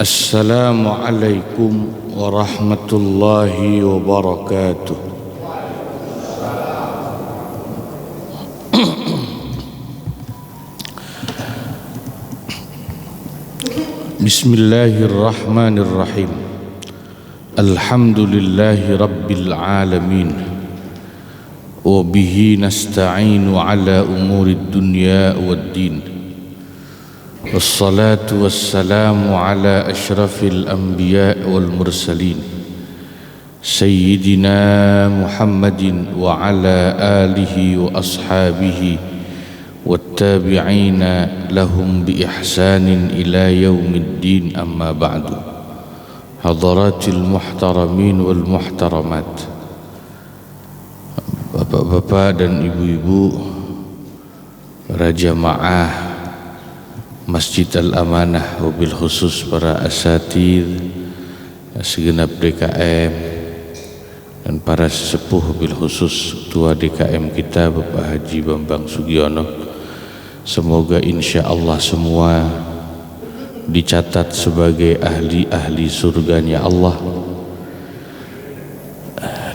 Assalamualaikum warahmatullahi wabarakatuh. Bismillahirrahmanirrahim. Alhamdulillahi rabbil alamin. Wa bihi nasta'inu ala umurid dunya waddin. Wassalatu wassalamu ala ashrafil anbiya wal mursalin Sayyidina Muhammadin wa ala alihi wa ashabihi wattabi'ina lahum bi ihsanin ila yaumiddin, amma ba'du. Hadaratil muhtaramin wal muhtaramat, bapak-bapak dan ibu-ibu, para jamaah Masjid Al-Amanah, wabil khusus para asatidz, segenap DKM dan para sesepuh, wabil khusus Ketua DKM kita Bapak Haji Bambang Sugiono. Semoga insya Allah semua dicatat sebagai ahli-ahli surganya Allah,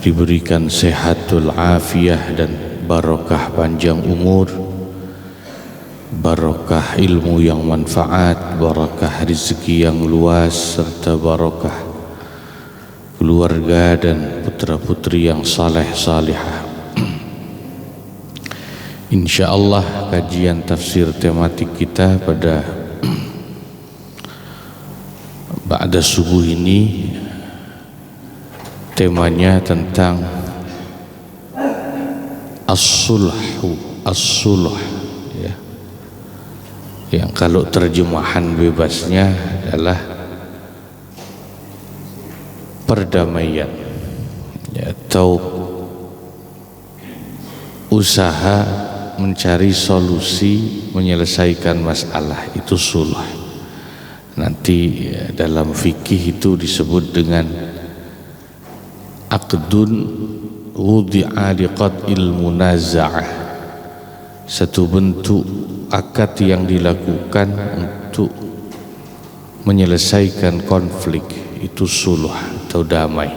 diberikan sehatul afiyah dan barokah panjang umur, barokah ilmu yang manfaat, barokah rezeki yang luas, serta barokah keluarga dan putra-putri yang saleh-salihah. Insyaallah kajian tafsir tematik kita pada ba'da subuh ini temanya tentang as-sulh, ya. Yang kalau terjemahan bebasnya adalah perdamaian, ya, atau usaha mencari solusi menyelesaikan masalah, itu sulh. Nanti ya, dalam fikih itu disebut dengan aqdun wudi'a liqat'il munaza'ah, satu bentuk akad yang dilakukan untuk menyelesaikan konflik, itu sulh atau damai.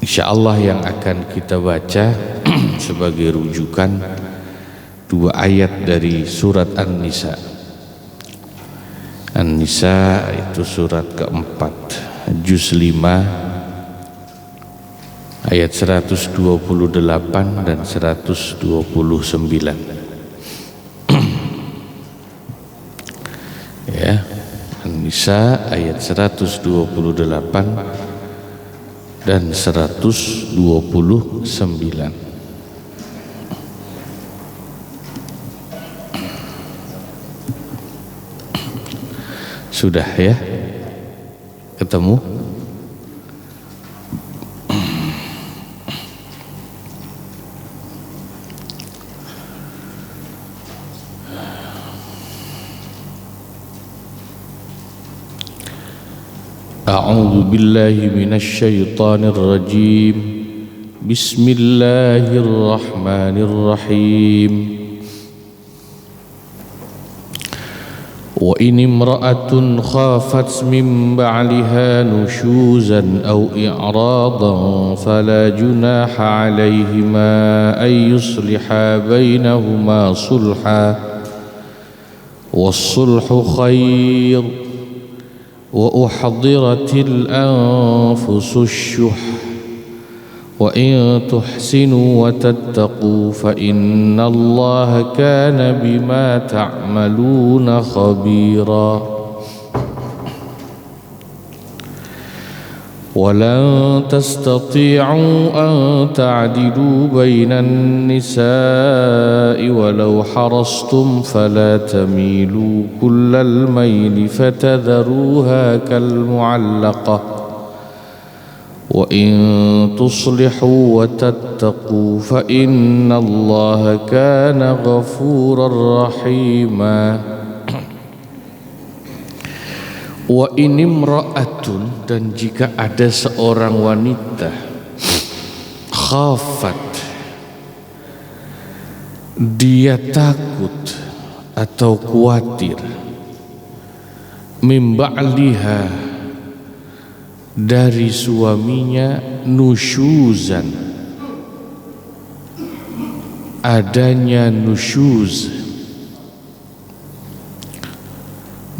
Insyaallah yang akan kita baca sebagai rujukan dua ayat dari surat An-Nisa. An-Nisa itu surat keempat, juz 5, ayat 128 dan 129. Ya, An-Nisa ayat 128 dan 129. Sudah ya? Ketemu? A'udzu billahi minasy syaithanir rajim. Bismillahirrahmanirrahim. Wa in imra'atun khafat min ba'liha nushuzan aw i'radan fala junaha 'alayhima ay yusliha bainahuma sulha was-sulhu khair wa uhdiratil anfusush shuh wa in tuhsinu wa tattaqu fa innallaha kana bima ta'maluna khabira. ولن تستطيعوا أن تعدلوا بين النساء ولو حرصتم فلا تميلوا كل الميل فتذروها كالمعلقة وإن تصلحوا وتتقوا فإن الله كان غفورا رحيما. Wa inimra'atun, dan jika ada seorang wanita khafat, dia takut atau khawatir min ba'liha, dari suaminya, nusyuzan, adanya nusyuz.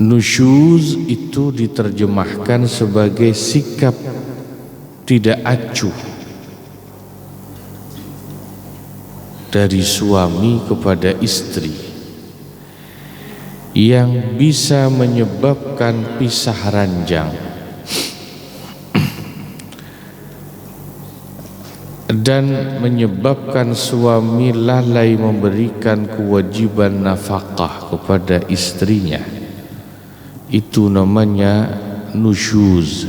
Nusyuz itu diterjemahkan sebagai sikap tidak acuh dari suami kepada istri yang bisa menyebabkan pisah ranjang dan menyebabkan suami lalai memberikan kewajiban nafkah kepada istrinya. Itu namanya nusyuz.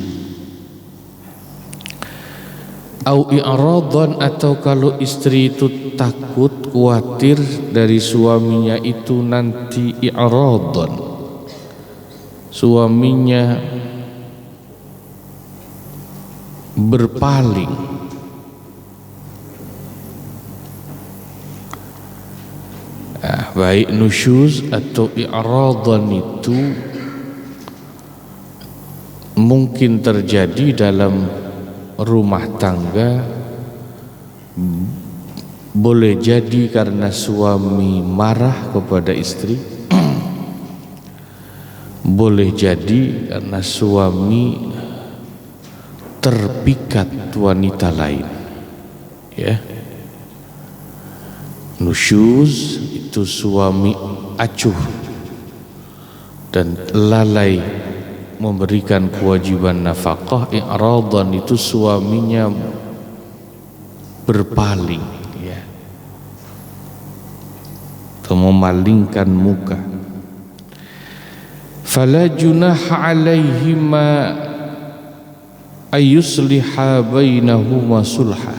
Au i'radan, atau kalau istri itu takut, khawatir dari suaminya itu nanti i'radan, suaminya berpaling, baik nusyuz atau i'radan itu mungkin terjadi dalam rumah tangga, boleh jadi karena suami marah kepada istri, boleh jadi karena suami terpikat wanita lain, ya. Nusyuz itu suami acuh dan lalai memberikan kewajiban nafkah. I'radan itu suaminya berpaling, ya, atau memalingkan muka. Fala junaha alaihima ayyusliha bainahuma sulha,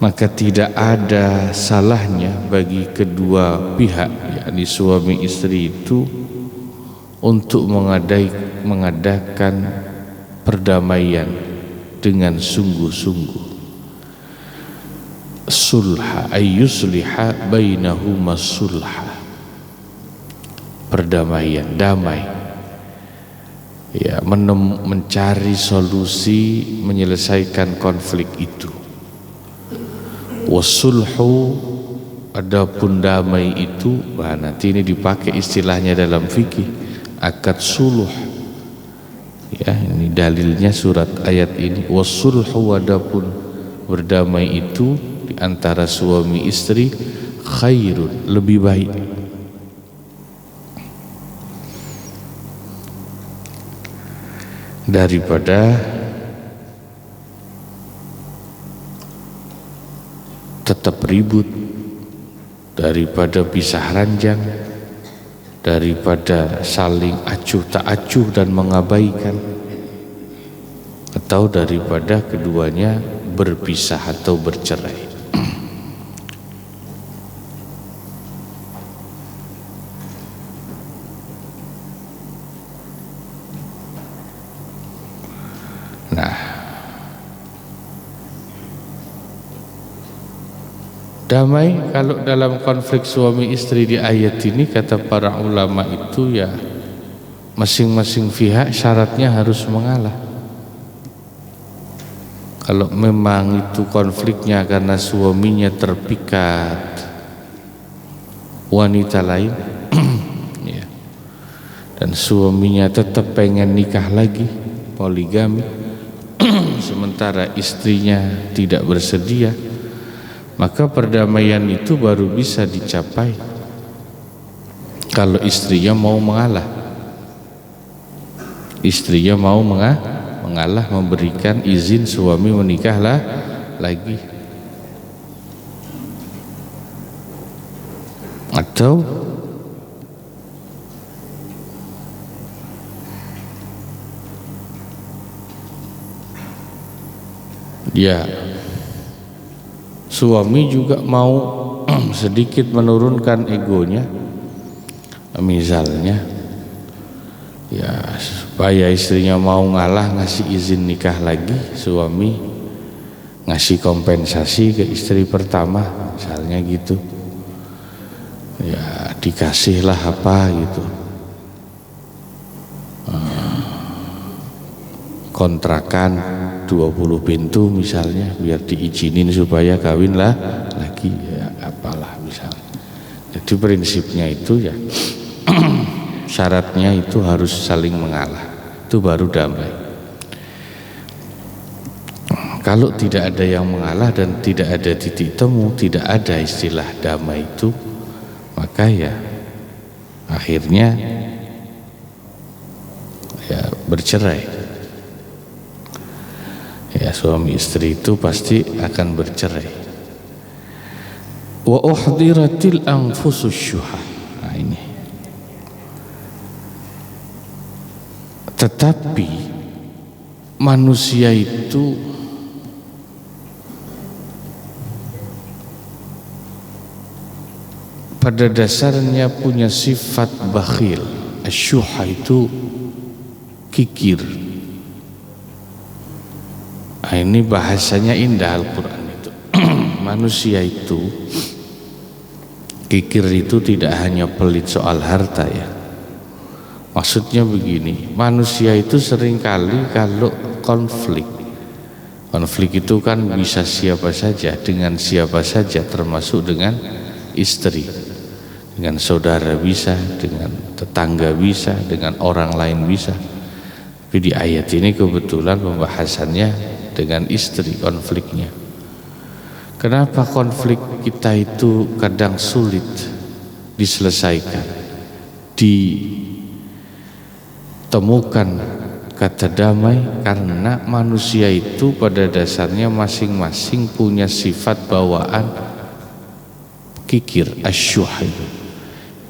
maka tidak ada salahnya bagi kedua pihak, yakni suami istri itu, untuk mengadakan perdamaian dengan sungguh-sungguh. Sulha ayyusliha bainahuma sulha, perdamaian, damai, ya, mencari solusi menyelesaikan konflik itu. Wasulhu, adapun damai itu, nanti ini dipakai istilahnya dalam fikih, akad suluh, ya, ini dalilnya surat ayat ini. Wasulhu, adapun berdamai itu di antara suami istri, khairun, lebih baik. Daripada tetap ribut, daripada pisah ranjang, daripada saling acuh tak acuh dan mengabaikan, atau daripada keduanya berpisah atau bercerai. Nah, damai kalau dalam konflik suami istri di ayat ini, kata para ulama itu, ya, masing-masing pihak syaratnya harus mengalah. Kalau memang itu konfliknya karena suaminya terpikat wanita lain, ya, dan suaminya tetap pengen nikah lagi, poligami, sementara istrinya tidak bersedia, maka perdamaian itu baru bisa dicapai kalau istrinya mau mengalah. Istrinya mau mengalah, memberikan izin suami menikahlah lagi. Atau ya, suami juga mau sedikit menurunkan egonya, misalnya, ya, supaya istrinya mau ngalah ngasih izin nikah lagi, suami ngasih kompensasi ke istri pertama, misalnya gitu, ya, dikasihlah apa gitu. kontrakan 20 pintu misalnya biar diizinin supaya kawinlah lagi, ya apalah misalnya. Jadi prinsipnya itu ya syaratnya itu harus saling mengalah, itu baru damai. Kalau tidak ada yang mengalah dan tidak ada titik temu, tidak ada istilah damai itu, maka ya akhirnya ya bercerai. Ya suami istri itu pasti akan bercerai. Wa uhdiratil anfusus syuha. Nah ini. Tetapi manusia itu pada dasarnya punya sifat bakhil. Asyuha itu kikir. Nah, ini bahasanya indah Al-Quran itu. Manusia itu kikir itu tidak hanya pelit soal harta ya. Maksudnya begini, manusia itu seringkali kalau konflik itu kan bisa siapa saja, dengan siapa saja, termasuk dengan istri, dengan saudara bisa, dengan tetangga bisa, dengan orang lain bisa. Tapi di ayat ini kebetulan pembahasannya dengan istri konfliknya. Kenapa konflik kita itu kadang sulit diselesaikan, ditemukan kata damai? Karena manusia itu pada dasarnya masing-masing punya sifat bawaan kikir, asyuh itu.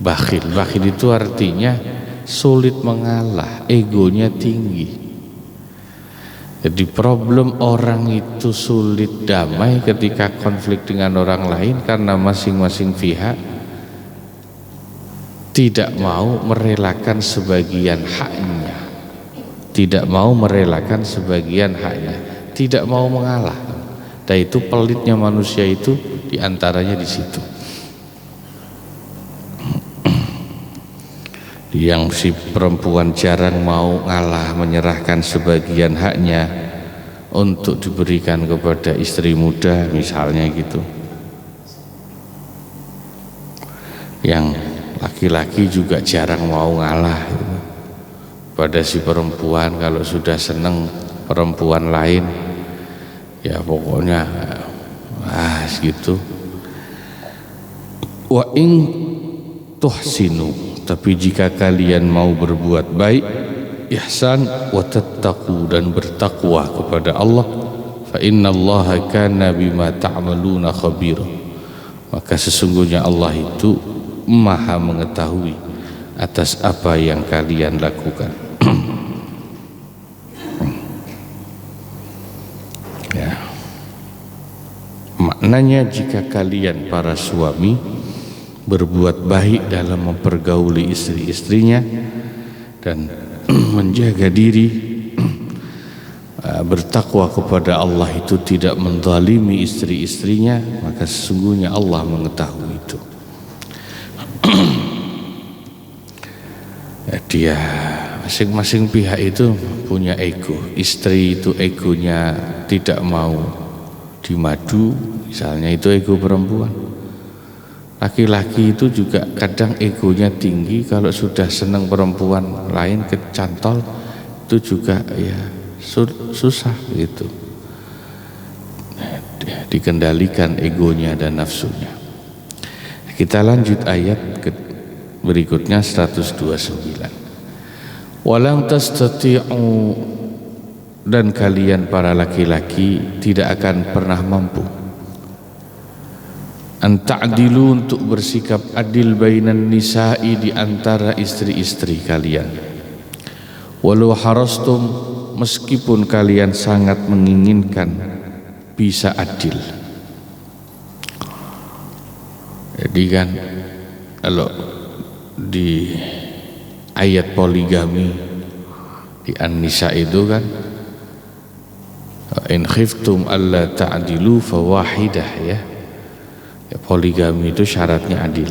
Bakhil itu artinya sulit mengalah, egonya tinggi. Jadi problem orang itu sulit damai ketika konflik dengan orang lain karena masing-masing pihak tidak mau merelakan sebagian haknya, tidak mau merelakan sebagian haknya, tidak mau mengalah. Dan itu pelitnya manusia itu diantaranya di situ. Yang si perempuan jarang mau ngalah menyerahkan sebagian haknya untuk diberikan kepada istri muda misalnya gitu. Yang laki-laki juga jarang mau ngalah gitu. Pada si perempuan kalau sudah seneng perempuan lain ya pokoknya gitu. Wa in tuhsinu, tapi jika kalian mau berbuat baik, ihsan wa tattaqu, dan bertakwa kepada Allah, fa innallaha kana bima ta'maluna khabira, maka sesungguhnya Allah itu Maha mengetahui atas apa yang kalian lakukan. Ya. Maknanya jika kalian para suami berbuat baik dalam mempergauli istri-istrinya dan menjaga diri, bertakwa kepada Allah itu tidak menzalimi istri-istrinya, maka sesungguhnya Allah mengetahui itu. Dia masing-masing pihak itu punya ego. Istri itu egonya tidak mau dimadu, misalnya itu ego perempuan. Laki-laki itu juga kadang egonya tinggi, kalau sudah senang perempuan lain kecantol itu juga ya susah gitu dikendalikan egonya dan nafsunya. Kita lanjut ayat berikutnya 129. Walang tastati'u, dan kalian para laki-laki tidak akan pernah mampu anta'dilu, untuk bersikap adil bainan nisa'i, di antara istri-istri kalian, walau harastum, meskipun kalian sangat menginginkan bisa adil. Jadi kan kalau di ayat poligami di An-Nisa itu kan, in khiftum alla ta'dilu fawahidah ya. Poligami itu syaratnya adil.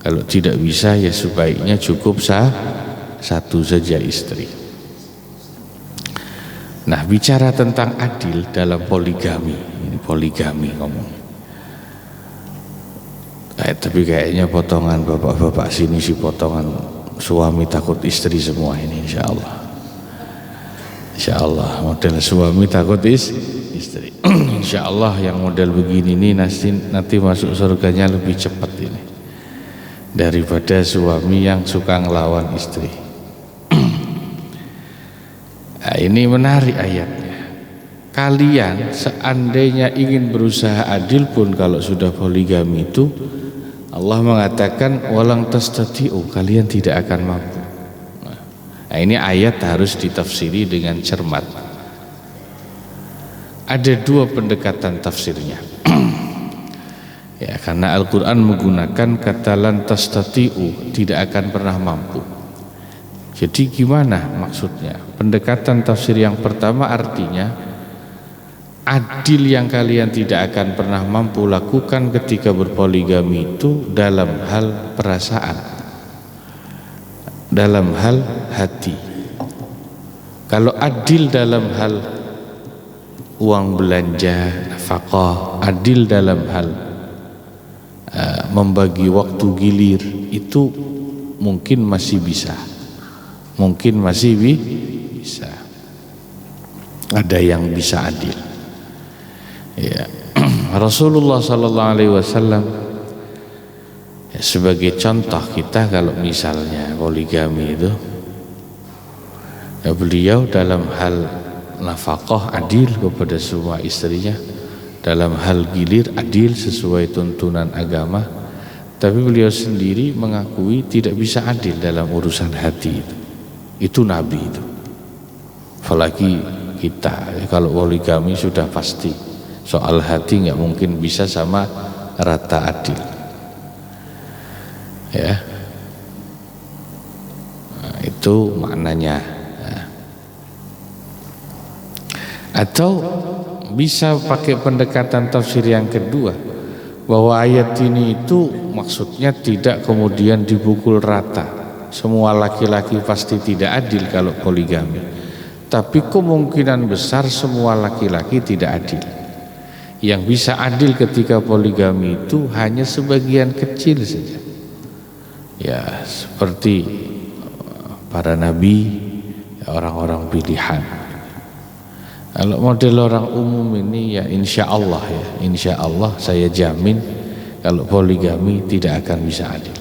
Kalau tidak bisa ya sebaiknya cukup satu saja istri. Nah, bicara tentang adil dalam poligami, ini poligami ngomong. Tapi kayaknya potongan bapak-bapak sini sih potongan suami takut istri semua ini, insya Allah. Insya Allah model suami takut istri. Insya Allah yang model begini ini nanti masuk surganya lebih cepat ini daripada suami yang suka ngelawan istri. Nah, ini menarik ayatnya. Kalian seandainya ingin berusaha adil pun kalau sudah poligami itu, Allah mengatakan walang tastati'u, kalian tidak akan mampu. Nah, ini ayat harus ditafsiri dengan cermat. Ada dua pendekatan tafsirnya. Ya, karena Al-Quran menggunakan kata lan tastati'u, tidak akan pernah mampu. Jadi gimana maksudnya? Pendekatan tafsir yang pertama artinya adil yang kalian tidak akan pernah mampu lakukan ketika berpoligami itu dalam hal perasaan, dalam hal hati. Kalau adil dalam hal uang belanja, nafkah, adil dalam hal membagi waktu gilir, itu mungkin masih bisa. Mungkin masih bisa. Ada yang bisa adil. Ya. Rasulullah sallallahu alaihi wasallam ya, sebagai contoh kita kalau misalnya poligami itu, ya, beliau dalam hal nafkah adil kepada semua istrinya, dalam hal gilir adil sesuai tuntunan agama, tapi beliau sendiri mengakui tidak bisa adil dalam urusan hati itu. Itu Nabi itu. Apalagi kita, kalau poligami sudah pasti soal hati nggak mungkin bisa sama rata adil. Ya, nah, itu maknanya. Nah. Atau bisa pakai pendekatan tafsir yang kedua, bahwa ayat ini itu maksudnya tidak kemudian dipukul rata. Semua laki-laki pasti tidak adil kalau poligami, tapi kemungkinan besar semua laki-laki tidak adil. Yang bisa adil ketika poligami itu hanya sebagian kecil saja. Ya, seperti para nabi, ya, orang-orang pilihan. Kalau model orang umum ini ya insya Allah saya jamin kalau poligami tidak akan bisa adil.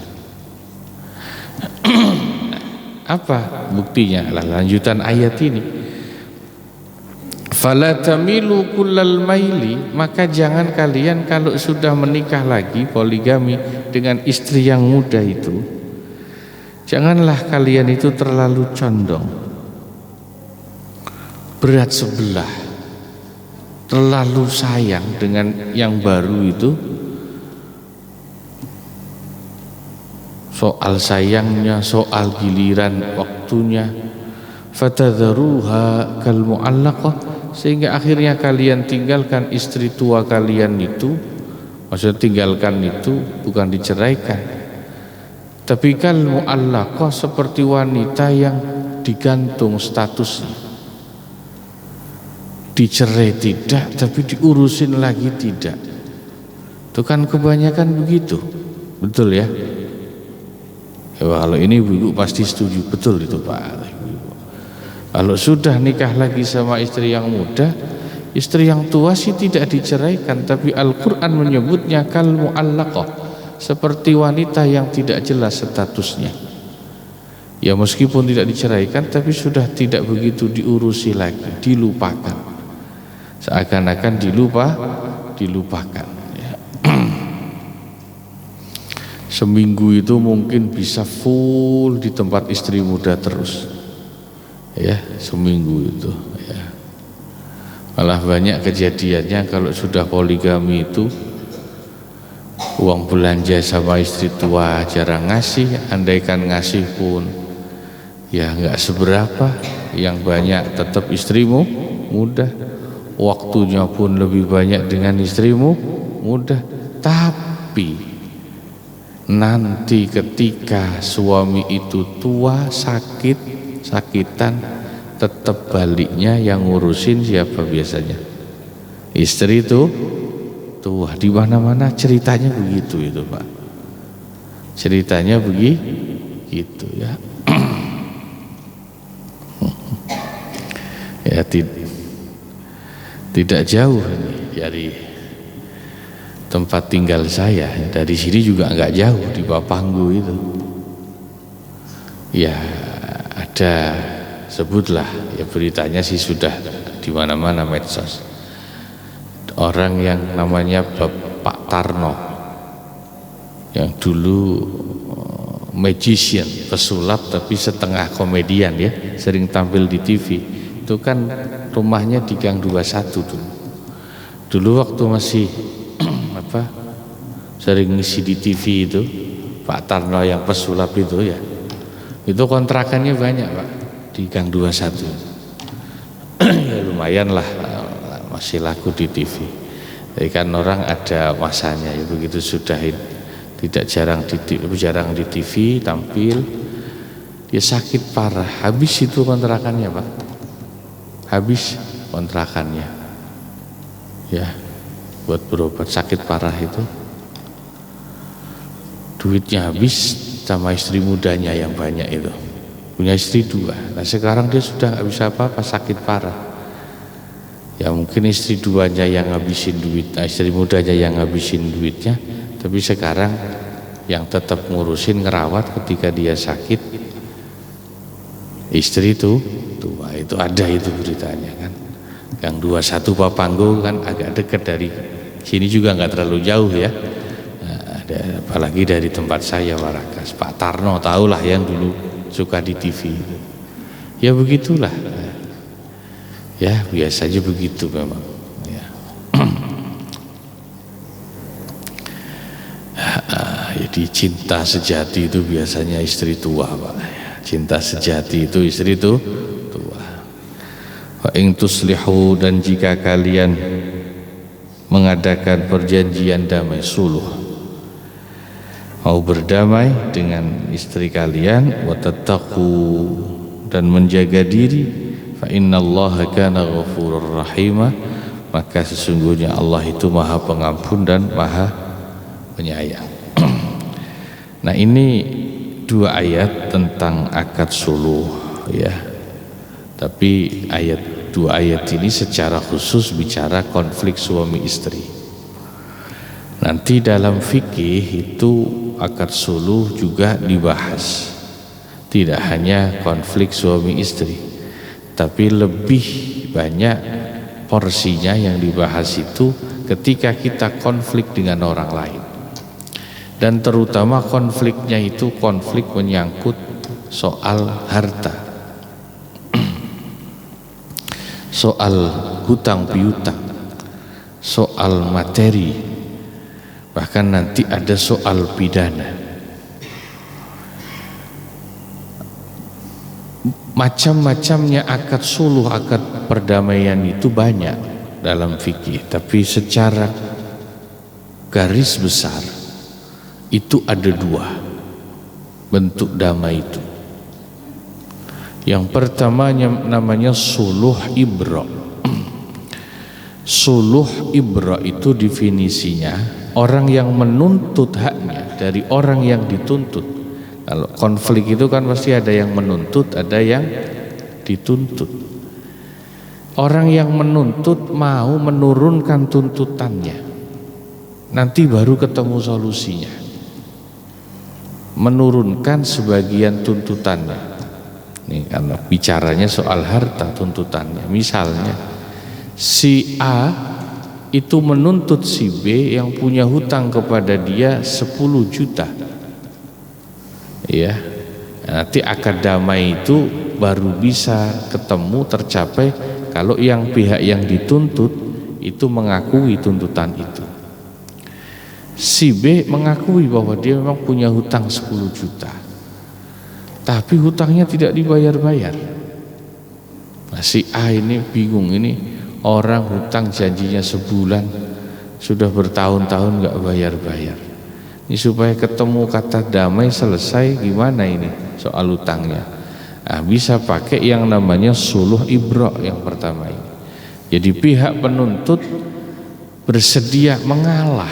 Apa buktinya? Lanjutan ayat ini, fala tamilu kullal maili, maka jangan kalian kalau sudah menikah lagi poligami dengan istri yang muda itu, janganlah kalian itu terlalu condong, berat sebelah, terlalu sayang dengan yang baru itu. Soal sayangnya, soal giliran waktunya, fatadharuha kal mu'allaqah, sehingga akhirnya kalian tinggalkan istri tua kalian itu. Maksudnya tinggalkan itu bukan diceraikan, tapi kal mu'allaqah, seperti wanita yang digantung statusnya, dicerai tidak tapi diurusin lagi tidak. Itu kan kebanyakan begitu, betul ya? Ya, kalau ini ibu pasti setuju, betul itu Pak. Kalau sudah nikah lagi sama istri yang muda, istri yang tua sih tidak diceraikan, tapi Al-Quran menyebutnya kal mu'allaqah, seperti wanita yang tidak jelas statusnya. Ya meskipun tidak diceraikan, tapi sudah tidak begitu diurusi lagi, dilupakan, seakan-akan dilupakan. Seminggu itu mungkin bisa full di tempat istri muda terus, ya seminggu itu, ya. Malah banyak kejadiannya kalau sudah poligami itu uang belanja sama istri tua jarang ngasih, andaikan ngasih pun ya nggak seberapa, yang banyak tetap istrimu muda, waktunya pun lebih banyak dengan istrimu muda. Tapi nanti ketika suami itu tua, sakitan, tetap baliknya yang ngurusin siapa biasanya? Istri tuh di mana-mana ceritanya begitu itu Pak. Ceritanya begitu ya. Ya tidak jauh ini dari tempat tinggal saya. Dari sini juga nggak jauh di Papanggo itu. Ya ada, sebutlah ya, beritanya sih sudah di mana-mana medsos. Orang yang namanya Pak Tarno, yang dulu magician, pesulap tapi setengah komedian ya, sering tampil di TV. Itu kan rumahnya di Gang 21 dulu. Dulu waktu masih sering ngisi di TV itu, Pak Tarno yang pesulap itu ya. Itu kontrakannya banyak Pak di Gang 21. Ya lumayan lah, masih laku di TV. Jadi kan orang ada masanya ya, begitu sudah tidak jarang di TV tampil, dia sakit parah, habis itu kontrakannya Pak, habis kontrakannya ya, buat berobat sakit parah itu, duitnya habis sama istri mudanya yang banyak itu, punya istri 2. Nah sekarang dia sudah nggak bisa apa-apa, sakit parah. Ya mungkin istri 2-nya yang ngabisin duit, istri mudanya yang ngabisin duitnya, tapi sekarang yang tetap ngurusin ngerawat ketika dia sakit istri itu tua. Itu ada itu beritanya kan. Gang 21 Papanggo kan agak dekat dari sini juga nggak terlalu jauh ya. Nah, apalagi dari tempat saya Warakas. Pak Tarno tahulah yang dulu suka di TV. Ya begitulah. Ya biasanya begitu memang ya. Jadi cinta sejati itu biasanya istri tua Pak. Cinta sejati itu istri itu tua. Wa in tuslihu, dan jika kalian mengadakan perjanjian damai suluh, mau berdamai dengan istri kalian, wa tattaqu, dan menjaga diri, fa innallaha kana ghafurur rahima, maka sesungguhnya Allah itu Maha Pengampun dan Maha Penyayang. Nah ini 2 ayat tentang akad suluh ya. Tapi 2 ayat ini secara khusus bicara konflik suami istri. Nanti dalam fikih itu akad suluh juga dibahas. Tidak hanya konflik suami istri, tapi lebih banyak porsinya yang dibahas itu ketika kita konflik dengan orang lain. Dan terutama konfliknya itu konflik menyangkut soal harta, soal hutang piutang, soal materi, bahkan nanti ada soal pidana. Macam-macamnya akad suluh, akad perdamaian itu banyak dalam fikih, tapi secara garis besar itu ada 2 bentuk damai itu. Yang pertamanya namanya suluh ibra. Suluh ibra itu definisinya orang yang menuntut haknya dari orang yang dituntut. Kalau konflik itu kan pasti ada yang menuntut, ada yang dituntut. Orang yang menuntut mau menurunkan tuntutannya, nanti baru ketemu solusinya. Menurunkan sebagian tuntutannya. Nih karena bicaranya soal harta tuntutannya. Misalnya si A itu menuntut si B yang punya hutang kepada dia 10 juta. Ya. Nanti akad damai itu baru bisa ketemu tercapai kalau yang pihak yang dituntut itu mengakui tuntutan itu. Si B mengakui bahwa dia memang punya hutang 10 juta, tapi hutangnya tidak dibayar-bayar. Nah, si A ini bingung, ini orang hutang janjinya sebulan, sudah bertahun-tahun gak bayar-bayar. Ini supaya ketemu kata damai selesai gimana ini soal hutangnya. Nah, bisa pakai yang namanya suluh ibra yang pertama ini. Jadi pihak penuntut bersedia mengalah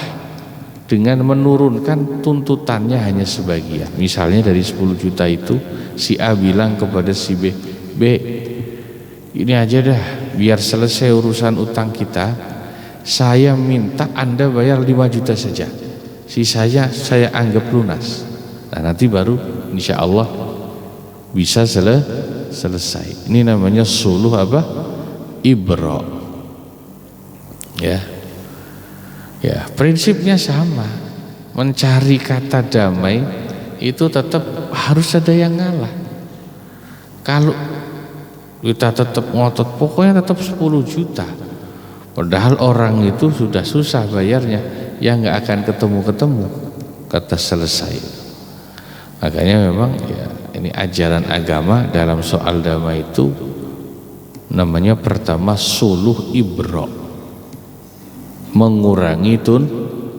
dengan menurunkan tuntutannya hanya sebagian. Misalnya dari 10 juta itu si A bilang kepada si B, B ini aja dah biar selesai urusan utang kita, saya minta Anda bayar 5 juta saja, sisanya saya anggap lunas. Nah nanti baru insya Allah bisa selesai. Ini namanya suluh apa? Ibra. Ya, prinsipnya sama. Mencari kata damai itu tetap harus ada yang ngalah. Kalau kita tetap ngotot, pokoknya tetap 10 juta. Padahal orang itu sudah susah bayarnya, ya nggak akan ketemu, kata selesai. Makanya memang ya, ini ajaran agama dalam soal damai itu namanya pertama suluh ibra, mengurangi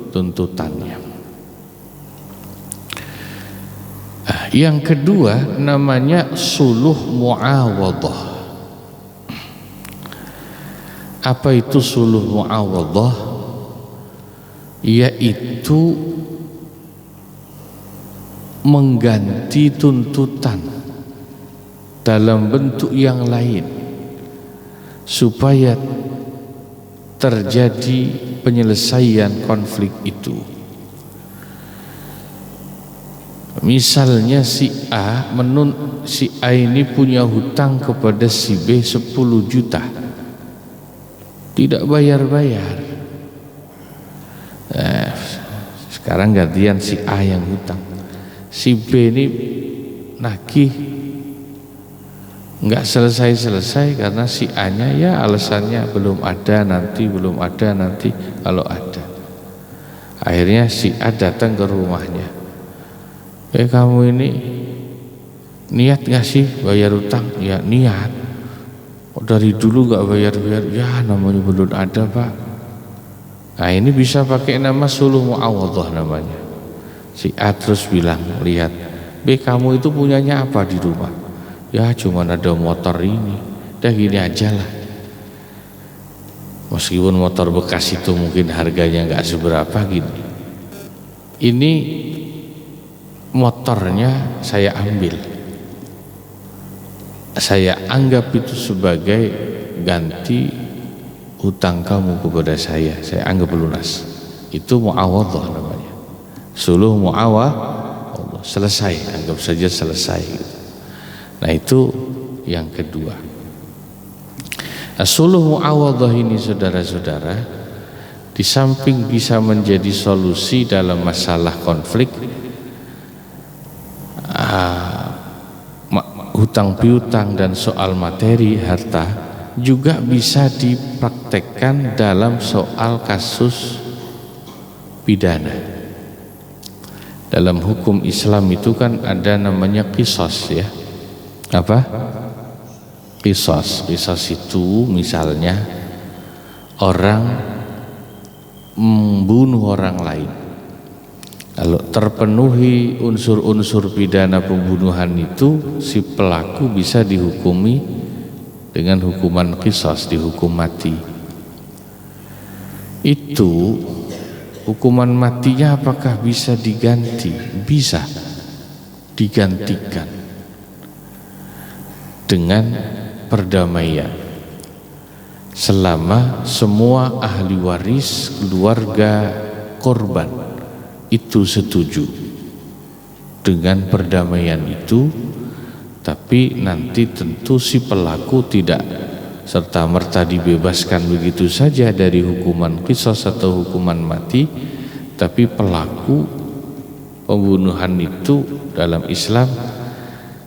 tuntutannya. Yang kedua namanya suluh muawadhah. Apa itu suluh muawadhah? Yaitu mengganti tuntutan dalam bentuk yang lain supaya terjadi penyelesaian konflik itu. Misalnya si A ini punya hutang kepada si B 10 juta, tidak bayar-bayar. Nah, sekarang gantian si A yang hutang, si B ini nagih nggak selesai karena si A-nya ya alasannya belum ada nanti kalau ada. Akhirnya si A datang ke rumahnya, kamu ini niat gak sih bayar utang? Ya niat. Dari dulu gak bayar-bayar? Ya namanya belum ada Pak. Nah ini bisa pakai nama suluh muawadhah namanya. Si A terus bilang, lihat B kamu itu punyanya apa di rumah? Ya cuman ada motor ini, dah gini aja lah. Meskipun motor bekas itu mungkin harganya gak seberapa gini, ini motornya saya ambil, saya anggap itu sebagai ganti hutang kamu kepada saya anggap lunas. Itu muawadhah namanya, suluh muawadhah, selesai, anggap saja selesai. Nah itu yang kedua. Nah, suluh muawadhah ini saudara-saudara, di samping bisa menjadi solusi dalam masalah konflik hutang piutang dan soal materi harta, juga bisa dipraktekkan dalam soal kasus pidana. Dalam hukum Islam itu kan ada namanya qisas ya. Apa? Qisas itu misalnya orang membunuh orang lain. Kalau terpenuhi unsur-unsur pidana pembunuhan itu, si pelaku bisa dihukumi dengan hukuman qisas, dihukum mati. Itu hukuman matinya apakah bisa diganti? Bisa digantikan dengan perdamaian, selama semua ahli waris keluarga korban itu setuju dengan perdamaian itu. Tapi nanti tentu si pelaku tidak serta-merta dibebaskan begitu saja dari hukuman qisas atau hukuman mati, tapi pelaku pembunuhan itu dalam Islam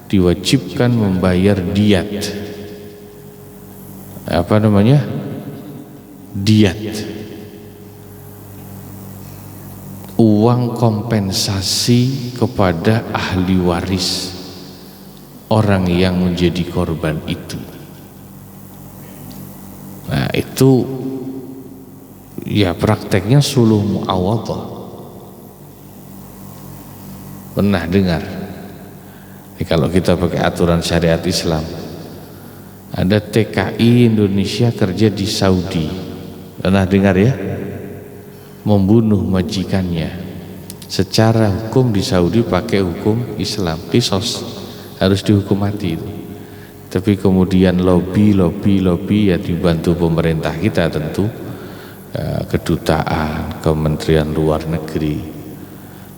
diwajibkan membayar diat. Apa namanya? Diat. Uang kompensasi kepada ahli waris orang yang menjadi korban itu. Nah itu ya prakteknya suluh muawadhah. Pernah dengar? Kalau kita pakai aturan syariat Islam, ada TKI Indonesia kerja di Saudi, pernah dengar ya? Membunuh majikannya. Secara hukum di Saudi pakai hukum Islam, qisas, harus dihukum mati itu. Tapi kemudian lobby ya dibantu pemerintah kita tentu, kedutaan, Kementerian Luar Negeri,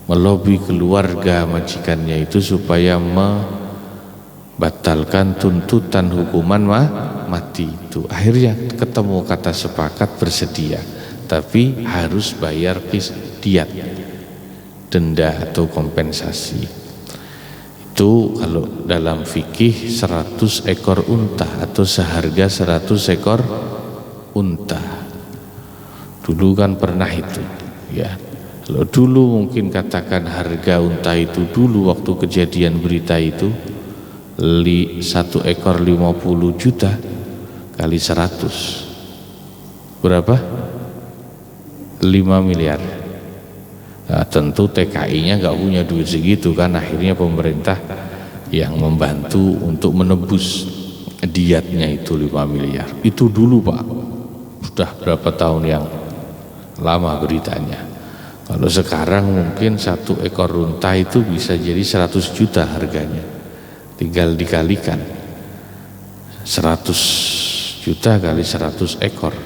melobi keluarga majikannya itu supaya membatalkan tuntutan hukuman mati itu. Akhirnya ketemu kata sepakat bersedia, tapi harus bayar diat, denda atau kompensasi. Itu kalau dalam fikih 100 ekor unta atau seharga 100 ekor unta. Dulu kan pernah itu ya. Kalau dulu mungkin katakan harga unta itu dulu waktu kejadian berita itu 1 ekor 50 juta kali 100 berapa? 5 miliar. Nah, tentu TKI-nya nggak punya duit segitu kan, akhirnya pemerintah yang membantu untuk menebus diatnya itu 5 miliar. Itu dulu Pak, sudah berapa tahun yang lama beritanya. Kalau sekarang mungkin 1 ekor unta itu bisa jadi 100 juta harganya, tinggal dikalikan 100 juta kali 100 ekor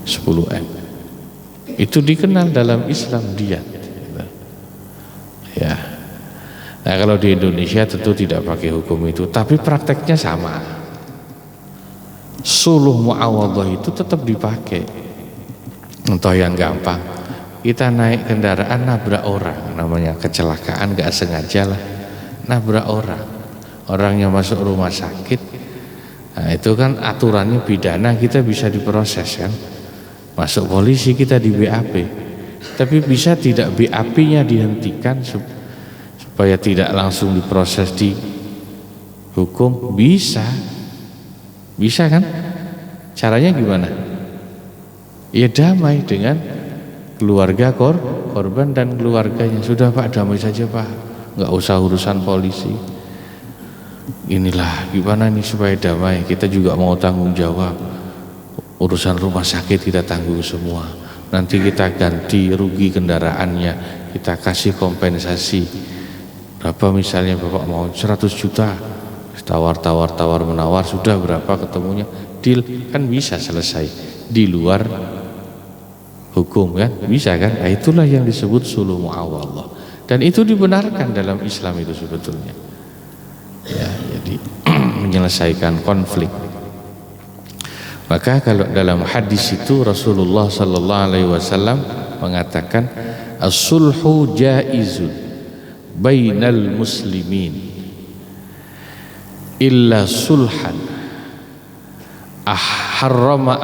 10M. Itu dikenal dalam Islam diat ya. Nah kalau di Indonesia tentu tidak pakai hukum itu, tapi prakteknya sama. Suluh mu'awadhah itu tetap dipakai. Contoh yang gampang, kita naik kendaraan nabrak orang, namanya kecelakaan gak sengaja lah, nabrak orangnya masuk rumah sakit. Nah itu kan aturannya pidana, kita bisa diproses kan, masuk polisi kita di BAP, tapi bisa tidak BAP-nya dihentikan supaya tidak langsung diproses di hukum? Bisa kan? Caranya gimana? Ya damai dengan keluarga korban dan keluarganya. Sudah Pak, damai saja Pak, nggak usah urusan polisi. Inilah gimana nih supaya damai, kita juga mau tanggung jawab. Urusan rumah sakit kita tanggung semua. Nanti kita ganti rugi kendaraannya, kita kasih kompensasi berapa, misalnya Bapak mau 100 juta, tawar menawar, sudah berapa ketemunya, deal, kan bisa selesai di luar hukum kan, bisa kan? Nah, itulah yang disebut suluh mu'awadhah, dan itu dibenarkan dalam Islam itu sebetulnya ya, jadi menyelesaikan konflik. Maka kalau dalam hadis itu Rasulullah sallallahu alaihi wasallam mengatakan as-sulhu jaizun bainal muslimin illa sulhan harrama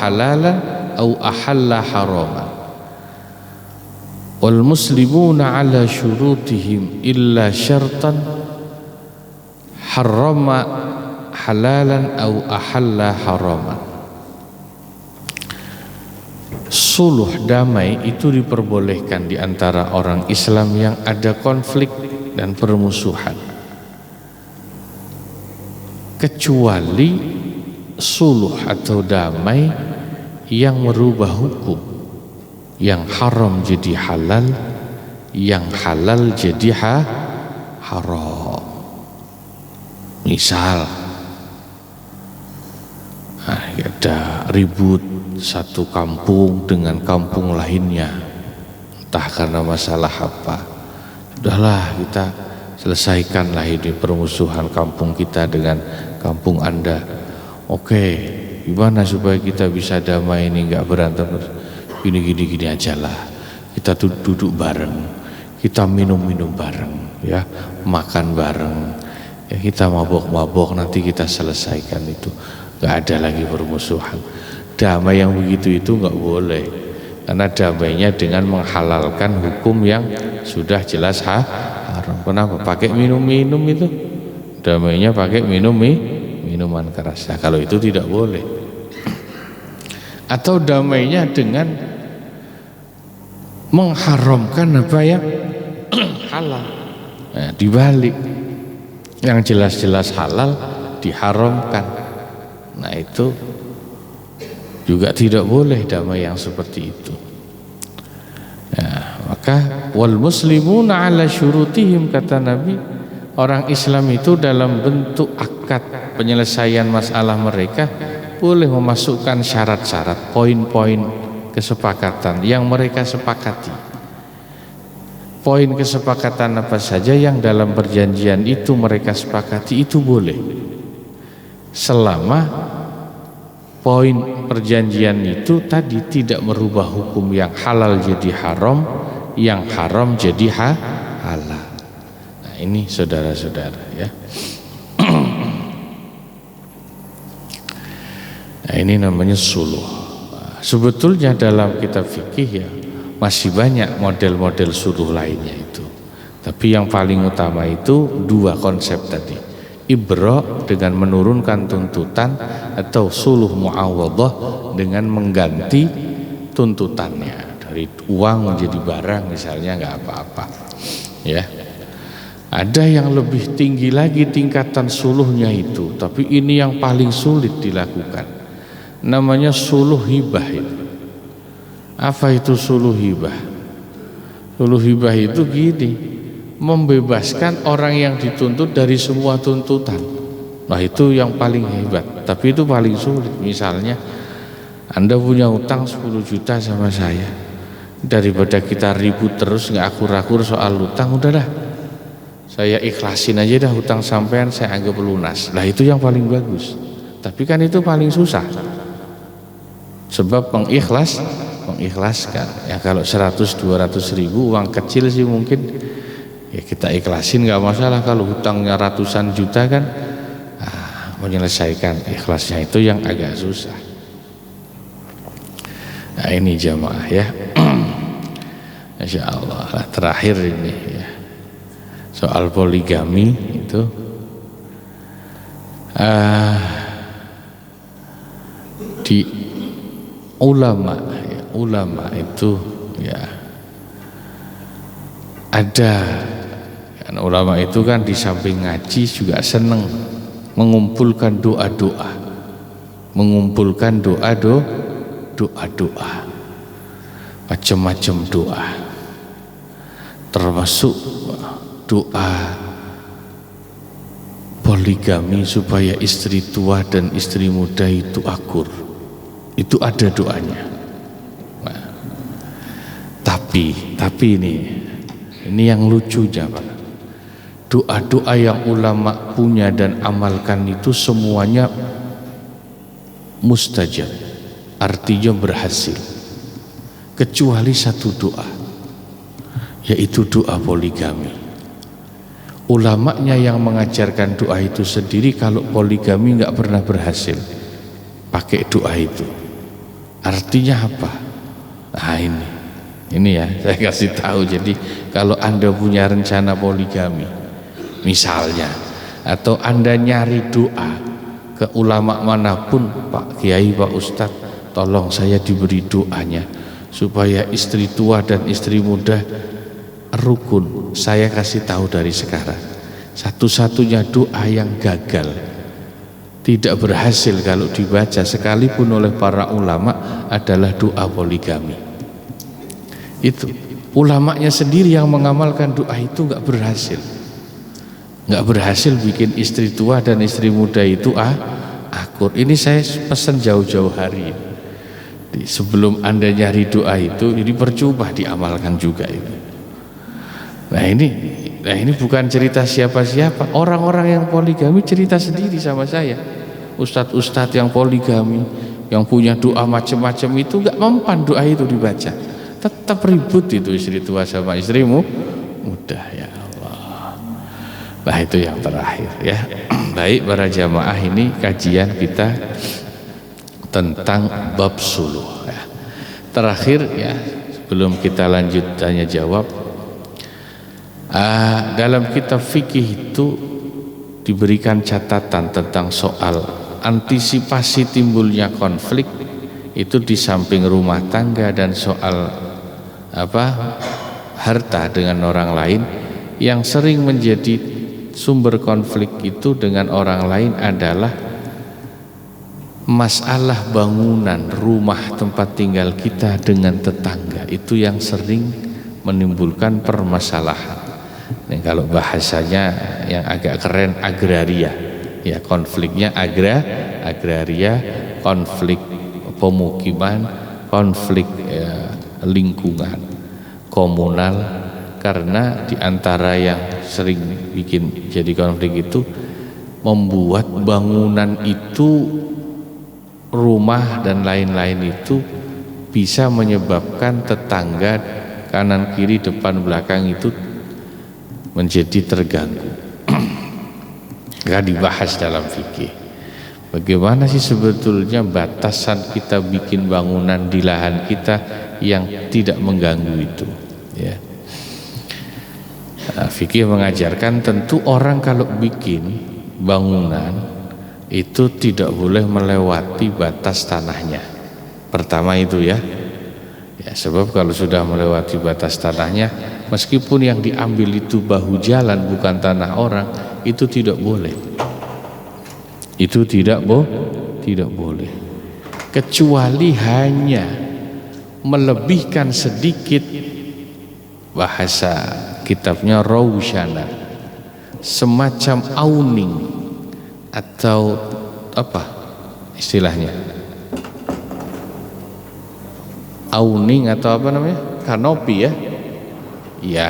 halalan au ahalla haraman wal muslimuna ala syurutihim illa syartan harrama halalan au ahalla haraman. Suluh damai itu diperbolehkan di antara orang Islam yang ada konflik dan permusuhan, kecuali suluh atau damai yang merubah hukum, yang haram jadi halal, yang halal jadi haram. Misal ada ribut satu kampung dengan kampung lainnya, entah karena masalah apa, sudahlah kita selesaikanlah ini permusuhan kampung kita dengan kampung Anda. Oke, gimana supaya kita bisa damai ini, nggak berantem? Gini aja lah, kita duduk bareng, kita minum bareng ya, makan bareng ya, kita mabok nanti kita selesaikan itu. Gak ada lagi permusuhan. Damai yang begitu itu gak boleh, karena damainya dengan menghalalkan hukum yang sudah jelas haram. Kenapa? Pakai minum itu, damainya pakai minuman keras. Nah, kalau itu tidak boleh. Atau damainya dengan mengharamkan apa yang halal. Nah, dibalik, yang jelas-jelas halal diharamkan. Nah itu juga tidak boleh damai yang seperti itu. Nah, maka wal muslimuna ala syurutihim, kata Nabi, orang Islam itu dalam bentuk akad penyelesaian masalah mereka boleh memasukkan syarat-syarat, poin-poin kesepakatan yang mereka sepakati. Poin kesepakatan apa saja yang dalam perjanjian itu mereka sepakati itu boleh, selama poin perjanjian itu tadi tidak merubah hukum yang halal jadi haram, yang haram jadi halal. Nah ini saudara-saudara ya. Nah ini namanya suluh. Sebetulnya dalam kitab fikih ya masih banyak model-model suluh lainnya itu. Tapi yang paling utama itu dua konsep tadi. Ibra dengan menurunkan tuntutan, atau suluh muawadhah dengan mengganti tuntutannya dari uang menjadi barang misalnya, nggak apa-apa. Ya. Ada yang lebih tinggi lagi tingkatan suluhnya itu, tapi ini yang paling sulit dilakukan. Namanya suluh hibah itu. Apa itu suluh hibah? Suluh hibah itu gini, membebaskan orang yang dituntut dari semua tuntutan. Nah itu yang paling hebat, tapi itu paling sulit. Misalnya Anda punya utang 10 juta sama saya, daripada kita ribut terus nggak akur-akur soal utang, udah dah saya ikhlasin aja dah utang sampean, saya anggap lunas. Nah itu yang paling bagus, tapi kan itu paling susah, sebab mengikhlaskan ya. Kalau 100-200 ribu uang kecil sih mungkin ya kita ikhlasin nggak masalah. Kalau hutangnya ratusan juta kan menyelesaikan ikhlasnya itu yang agak susah. Nah ini jamaah ya. Masya Allah. Nah, terakhir ini ya, soal poligami itu di ulama itu ya ada kan, ulama itu kan di samping ngaji juga seneng mengumpulkan doa-doa, macam-macam doa, termasuk doa poligami supaya istri tua dan istri muda itu akur. Itu ada doanya. Nah, tapi ini yang lucunya Pak. Doa-doa yang ulama punya dan amalkan itu semuanya mustajab, artinya berhasil, kecuali satu doa, yaitu doa poligami. Ulamanya yang mengajarkan doa itu sendiri kalau poligami nggak pernah berhasil pakai doa itu. Artinya apa? Nah ini ya saya kasih tahu. Jadi kalau Anda punya rencana poligami misalnya, atau Anda nyari doa ke ulama manapun, Pak Kiai, Pak Ustadz, tolong saya diberi doanya supaya istri tua dan istri muda rukun. Saya kasih tahu dari sekarang, satu-satunya doa yang gagal, tidak berhasil kalau dibaca sekalipun oleh para ulama adalah doa poligami. Itu ulamanya sendiri yang mengamalkan doa itu nggak berhasil bikin istri tua dan istri muda itu akur. Ini saya pesan jauh-jauh hari. Sebelum Anda nyari doa itu, ini percuma diamalkan juga itu. Nah ini bukan cerita siapa-siapa. Orang-orang yang poligami cerita sendiri sama saya. Ustadz-ustadz yang poligami, yang punya doa macam-macam itu nggak mempan doa itu dibaca. Tetap ribut itu istri tua sama istrimu muda, ya Allah. Nah itu yang terakhir ya. Baik para jamaah, ini kajian kita tentang bab suluh ya. Terakhir ya, sebelum kita lanjut tanya jawab, dalam kitab fikih itu diberikan catatan tentang soal antisipasi timbulnya konflik itu di samping rumah tangga dan soal harta dengan orang lain, Yang sering menjadi sumber konflik itu dengan orang lain adalah masalah bangunan rumah tempat tinggal kita dengan tetangga. Itu yang sering menimbulkan permasalahan. Nah, kalau bahasanya yang agak keren, agraria, ya, konfliknya agraria, konflik pemukiman, konflik lingkungan, komunal. Karena diantara yang sering bikin jadi konflik itu membuat bangunan itu, rumah dan lain-lain itu bisa menyebabkan tetangga kanan kiri depan belakang itu menjadi terganggu. Gak dibahas dalam fikih. Bagaimana sih sebetulnya batasan kita bikin bangunan di lahan kita yang tidak mengganggu itu, ya. Fikih mengajarkan tentu orang kalau bikin bangunan itu tidak boleh melewati batas tanahnya. Pertama itu ya, sebab kalau sudah melewati batas tanahnya, meskipun yang diambil itu bahu jalan bukan tanah orang, itu tidak boleh. Itu tidak boleh. Kecuali hanya melebihkan sedikit, bahasa kitabnya Rawshana, semacam awning atau apa istilahnya, awning atau apa namanya, kanopi ya,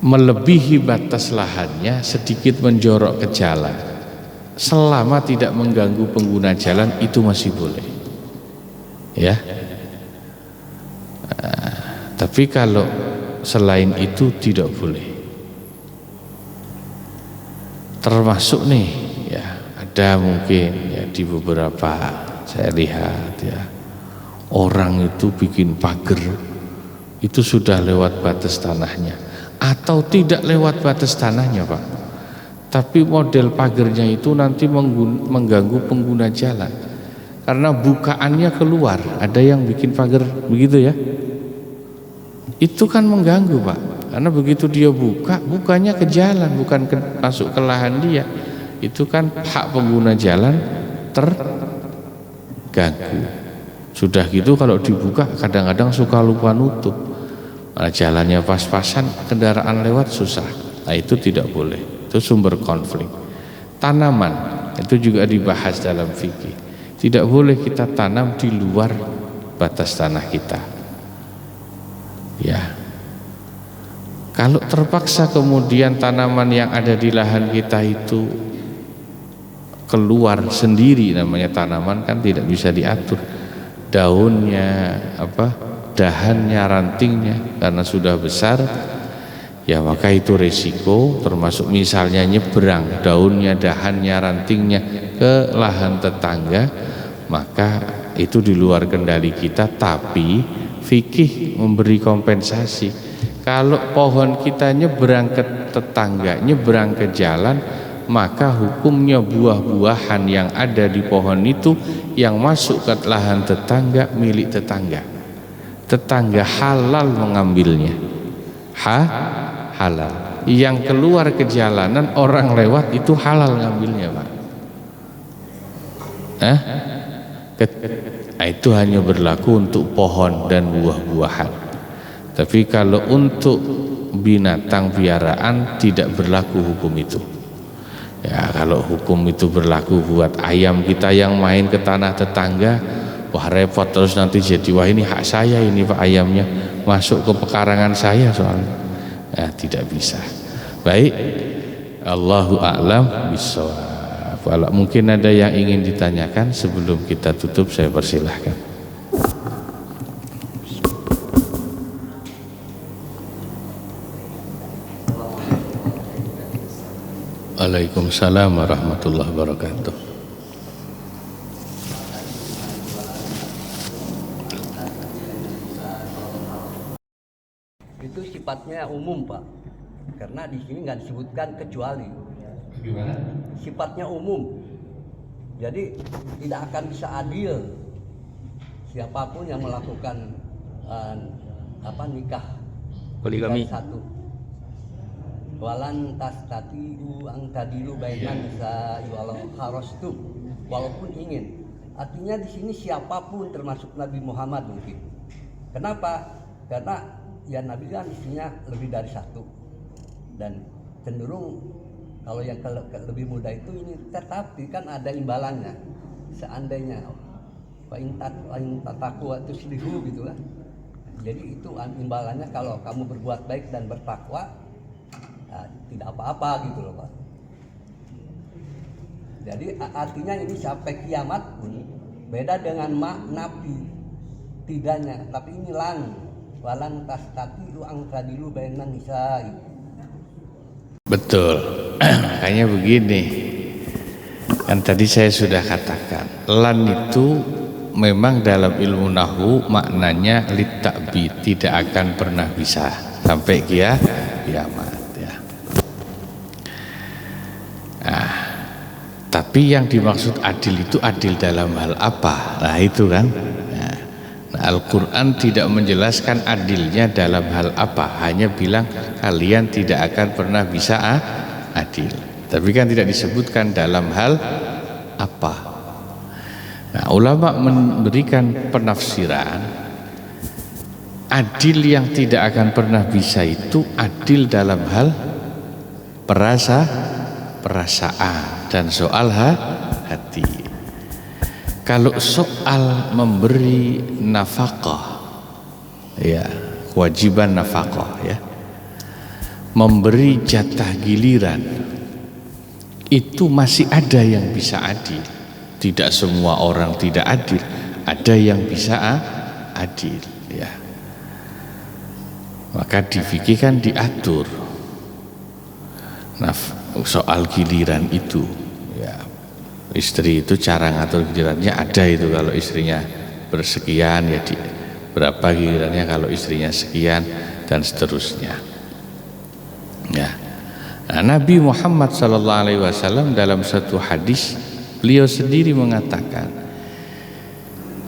melebihi batas lahannya sedikit menjorok ke jalan, selama tidak mengganggu pengguna jalan itu masih boleh, ya. Tapi kalau selain itu tidak boleh. Termasuk nih, ya, ada mungkin ya di beberapa saya lihat ya, orang itu bikin pagar itu sudah lewat batas tanahnya, atau tidak lewat batas tanahnya, Pak, tapi model pagarnya itu nanti mengganggu pengguna jalan karena bukaannya keluar. Ada yang bikin pagar begitu ya, itu kan mengganggu, Pak, karena begitu dia bukanya ke jalan, bukan masuk ke lahan dia. Itu kan hak pengguna jalan terganggu. Sudah gitu kalau dibuka kadang-kadang suka lupa nutup, malah jalannya pas-pasan, kendaraan lewat susah. Nah, itu tidak boleh, itu sumber konflik. Tanaman itu juga dibahas dalam fikih. Tidak boleh kita tanam di luar batas tanah kita, ya. Kalau terpaksa kemudian tanaman yang ada di lahan kita itu keluar sendiri, namanya tanaman kan tidak bisa diatur, daunnya, dahannya, rantingnya, karena sudah besar, ya maka itu resiko. Termasuk misalnya nyebrang daunnya, dahannya, rantingnya ke lahan tetangga, maka itu di luar kendali kita. Tapi fikih memberi kompensasi. Kalau pohon kita nyebrang ke tetangga, nyebrang ke jalan, maka hukumnya buah-buahan yang ada di pohon itu yang masuk ke lahan tetangga milik tetangga. Tetangga halal mengambilnya, halal. Yang keluar ke jalanan orang lewat itu halal ngambilnya, Pak. Itu hanya berlaku untuk pohon dan buah-buahan. Tapi kalau untuk binatang piaraan tidak berlaku hukum itu. Ya, kalau hukum itu berlaku buat ayam kita yang main ke tanah tetangga, wah repot, terus nanti jadi wah ini hak saya ini Pak, ayamnya masuk ke pekarangan saya soalnya. Ya, tidak bisa. Baik, Allahu a'lam bishawab. Kalau mungkin ada yang ingin ditanyakan sebelum kita tutup, saya persilahkan. Waalaikumsalam warahmatullahi wabarakatuh. Itu sifatnya umum, Pak, karena di sini nggak disebutkan kecuali. Gimana? Sifatnya umum, jadi tidak akan bisa adil siapapun yang melakukan nikah Poligami. satu walan tastati'u ang tadilu bainan nisa'i walau harastum, walaupun ingin. Artinya di sini siapapun termasuk Nabi Muhammad mungkin. Kenapa? Karena ya Nabi kan istrinya lebih dari satu, dan cenderung kalau yang lebih muda itu ini, tetapi kan ada imbalannya. Seandainya paling tataku atau silihu gitu lah. Jadi itu imbalannya kalau kamu berbuat baik dan bertakwa, tidak apa-apa gitu loh Pak. Jadi artinya ini sampai kiamat pun beda dengan nabi tidaknya, tapi ini walan tastati'u ang tadilu bainan nisa'i. Betul. Makanya begini, kan tadi saya sudah katakan, lan itu memang dalam ilmu nahwu maknanya litakbi, tidak akan pernah bisa sampai kiamat ya. Nah, tapi yang dimaksud adil itu adil dalam hal apa? Nah itu kan. Nah, Al-Quran tidak menjelaskan adilnya dalam hal apa, hanya bilang kalian tidak akan pernah bisa adil. Tapi kan tidak disebutkan dalam hal apa. Nah, ulama memberikan penafsiran adil yang tidak akan pernah bisa itu adil dalam hal perasaan dan soal hati. Kalau soal memberi nafkah, ya kewajiban nafkah, ya memberi jatah giliran, itu masih ada yang bisa adil. Tidak semua orang tidak adil, ada yang bisa adil, ya. Maka di fikih kan diatur soal giliran itu, ya. Istri itu cara ngatur gilirannya ada itu, kalau istrinya bersekian ya berapa gilirannya, kalau istrinya sekian dan seterusnya. Ya. Nah, Nabi Muhammad SAW dalam satu hadis beliau sendiri mengatakan,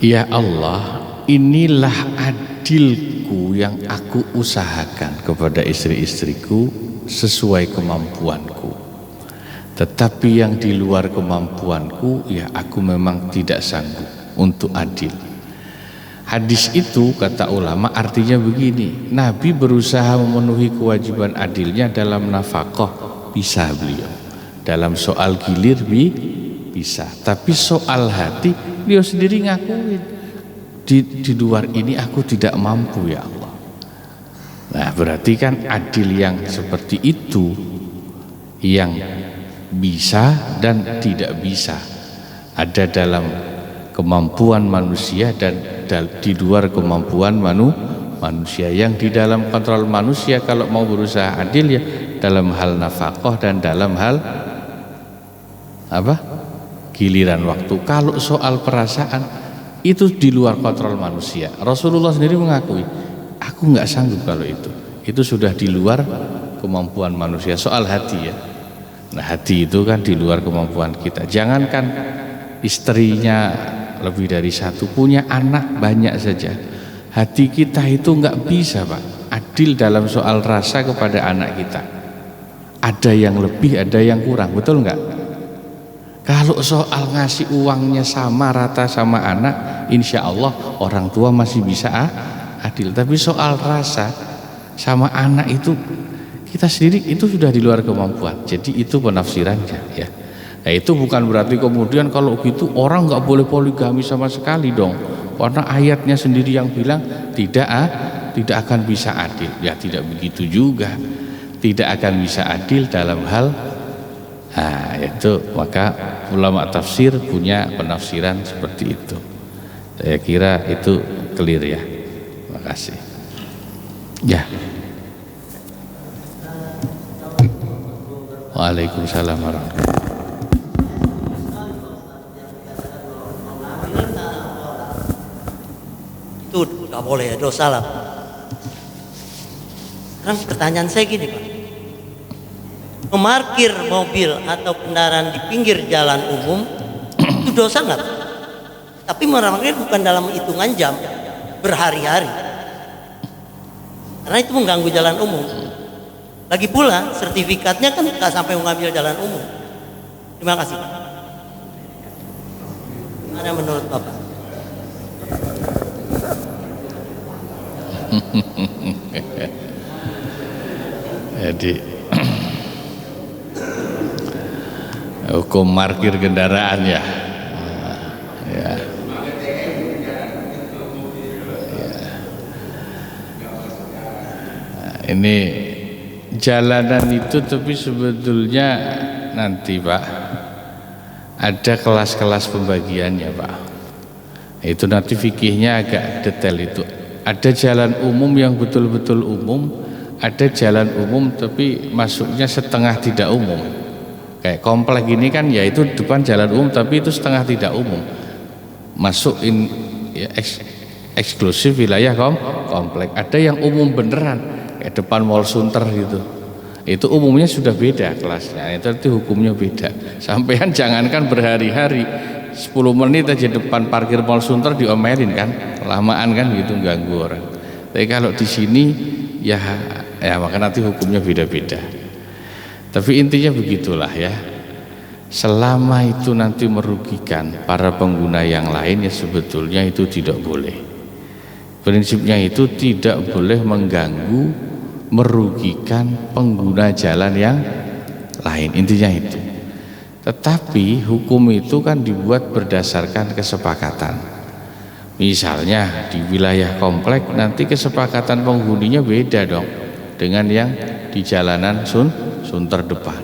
ya Allah, inilah adilku yang aku usahakan kepada istri-istriku sesuai kemampuanku. Tetapi yang di luar kemampuanku, ya aku memang tidak sanggup untuk adil. Hadis itu kata ulama artinya begini, Nabi berusaha memenuhi kewajiban adilnya dalam nafkah, bisa beliau. Dalam soal gilir bisa. Tapi soal hati beliau sendiri ngakuin, di luar ini aku tidak mampu ya Allah. Nah berarti kan adil yang seperti itu yang bisa dan tidak bisa, ada dalam kemampuan manusia dan di luar kemampuan manusia. Yang di dalam kontrol manusia kalau mau berusaha adil ya dalam hal nafkah dan dalam hal apa? Giliran waktu. Kalau soal perasaan itu di luar kontrol manusia. Rasulullah sendiri mengakui, aku nggak sanggup kalau itu sudah di luar kemampuan manusia. Soal hati ya. Nah hati itu kan di luar kemampuan kita. Jangankan istrinya lebih dari satu, punya anak banyak saja, hati kita itu nggak bisa Pak adil dalam soal rasa kepada anak kita. Ada yang lebih, ada yang kurang, betul nggak? Kalau soal ngasih uangnya sama rata sama anak, insya Allah orang tua masih bisa adil. Tapi soal rasa sama anak itu kita sendiri itu sudah di luar kemampuan. Jadi itu penafsirannya ya. Nah itu bukan berarti kemudian kalau gitu orang nggak boleh poligami sama sekali dong. Karena ayatnya sendiri yang bilang tidak akan bisa adil. Ya tidak begitu juga. Tidak akan bisa adil dalam hal itu. Maka ulama tafsir punya penafsiran seperti itu. Saya kira itu clear ya. Terima kasih. Ya. Waalaikumsalam warahmatullahi wabarakatuh. Itu nggak boleh, dosa lah. Sekarang pertanyaan saya gini Pak, memarkir mobil atau kendaraan di pinggir jalan umum itu dosa nggak? Tapi memarkir bukan dalam hitungan jam, berhari-hari, karena itu mengganggu jalan umum. Lagi pula sertifikatnya kan nggak sampai mengambil jalan umum. Terima kasih. Mana menurut Bapak? Jadi hukum parkir kendaraan ya. Ya. Ini jalanan itu tapi sebetulnya nanti Pak ada kelas-kelas pembagiannya Pak. Itu nanti fikihnya agak detail itu. Ada jalan umum yang betul-betul umum, ada jalan umum tapi masuknya setengah tidak umum. Kayak komplek ini kan ya itu depan jalan umum tapi itu setengah tidak umum. Masuk ya, eksklusif wilayah komplek. Ada yang umum beneran kayak depan Mall Sunter gitu. Itu umumnya sudah beda kelasnya. Itu nanti hukumnya beda. Sampean jangankan berhari-hari 10 menit aja depan parkir Mall Sunter diomelin kan, lamaan kan gitu ganggu orang. Tapi kalau di sini ya maka nanti hukumnya beda-beda. Tapi intinya begitulah ya. Selama itu nanti merugikan para pengguna yang lain ya sebetulnya itu tidak boleh. Prinsipnya itu tidak boleh mengganggu, merugikan pengguna jalan yang lain. Intinya itu. Tetapi hukum itu kan dibuat berdasarkan kesepakatan. Misalnya di wilayah komplek nanti kesepakatan penghuninya beda dong dengan yang di jalanan Sunter depan.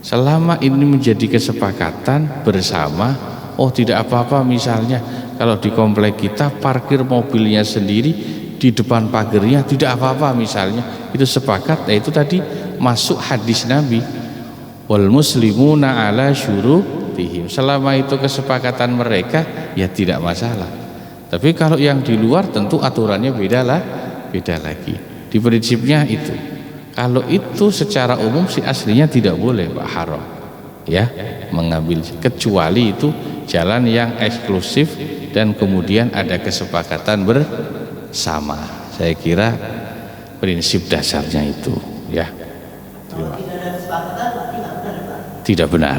Selama ini menjadi kesepakatan bersama, oh tidak apa-apa misalnya kalau di komplek kita parkir mobilnya sendiri di depan pagernya tidak apa-apa misalnya, itu sepakat, itu tadi masuk hadis Nabi. Wal muslimuna ala syurutihim. Selama itu kesepakatan mereka ya tidak masalah. Tapi kalau yang di luar tentu aturannya beda lagi. Di prinsipnya itu. Kalau itu secara umum sih aslinya tidak boleh Pak, haram. Ya, mengambil kecuali itu jalan yang eksklusif dan kemudian ada kesepakatan bersama. Saya kira prinsip dasarnya itu, ya. Tidak benar.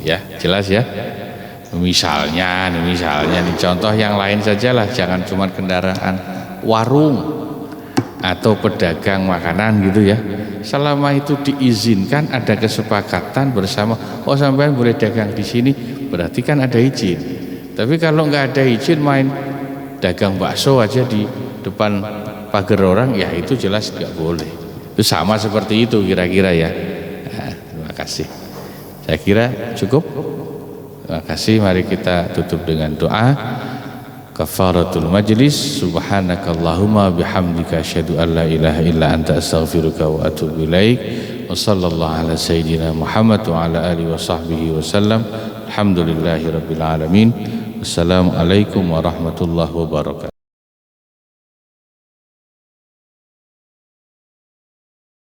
Ya, jelas ya. Misalnya nih contoh yang lain sajalah, jangan cuma kendaraan, warung atau pedagang makanan gitu ya. Selama itu diizinkan, ada kesepakatan bersama, oh sampean boleh dagang di sini, berarti kan ada izin. Tapi kalau nggak ada izin main dagang bakso aja di depan pagar orang, ya itu jelas nggak boleh. Itu sama seperti itu kira-kira ya. Nah, terima kasih. Saya kira cukup. Terima kasih. Mari kita tutup dengan doa kafaratul majlis. Subhanakallahumma bihamdika asyhadu an la ilaha illa anta astaghfiruka wa atubu ilaik. Wa sallallahu ala sayyidina Muhammad wa ala alihi wa sahbihi wasallam. Alhamdulillahirabbil alamin. Assalamualaikum warahmatullahi wabarakatuh.